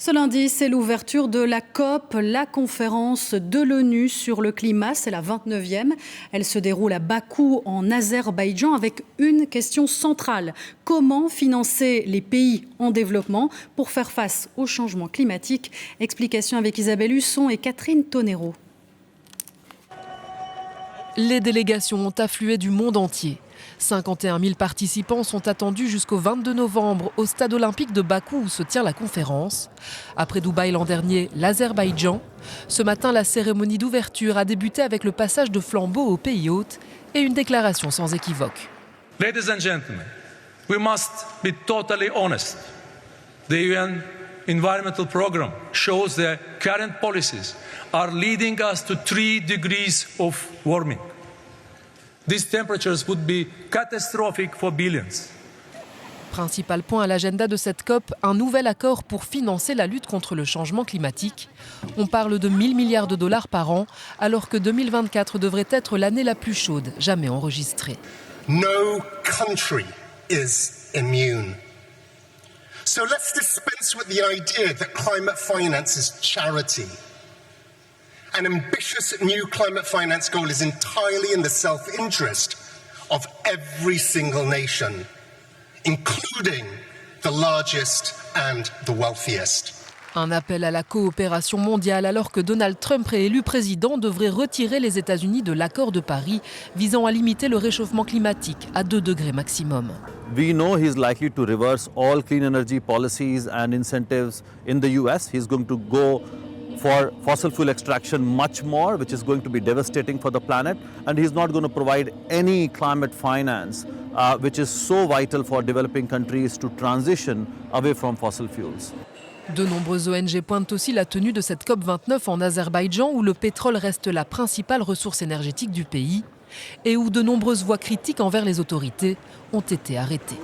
Ce lundi, c'est l'ouverture de la COP, la conférence de l'ONU sur le climat. C'est la 29e. Elle se déroule à Bakou, en Azerbaïdjan, avec une question centrale. Comment financer les pays en développement pour faire face au changement climatique? Explication avec Isabelle Husson et Catherine Tonero. Les délégations ont afflué du monde entier. 51 000 participants sont attendus jusqu'au 22 novembre au stade olympique de Bakou où se tient la conférence. Après Dubaï l'an dernier, l'Azerbaïdjan. Ce matin, la cérémonie d'ouverture a débuté avec le passage de flambeau au pays hôte et une déclaration sans équivoque. Ladies and gentlemen, we must be totally honest. The UN Environmental Programme shows that current policies are leading us to 3 degrees of warming. These temperatures would be catastrophic for billions. Principal point à l'agenda de cette COP, un nouvel accord pour financer la lutte contre le changement climatique. On parle de 1 000 milliards de dollars par an, alors que 2024 devrait être l'année la plus chaude jamais enregistrée. No country is immune. So let's dispense with the idea that climate finance is charity. An ambitious new climate finance goal is entirely in the self-interest of every single nation, including the largest and the wealthiest. Un appel à la coopération mondiale alors que Donald Trump, réélu président, devrait retirer les États-Unis de l'accord de Paris visant à limiter le réchauffement climatique à 2 degrés maximum. We know he's likely to reverse all clean energy policies and incentives in the US. He's going to go for fossil fuel extraction much more, which is going to be devastating for the planet. And he's not going to provide any climate finance, which is so vital for developing countries to transition away from fossil fuels. De nombreuses ONG pointent aussi la tenue de cette COP29 en Azerbaïdjan, où le pétrole reste la principale ressource énergétique du pays et où de nombreuses voix critiques envers les autorités ont été arrêtées.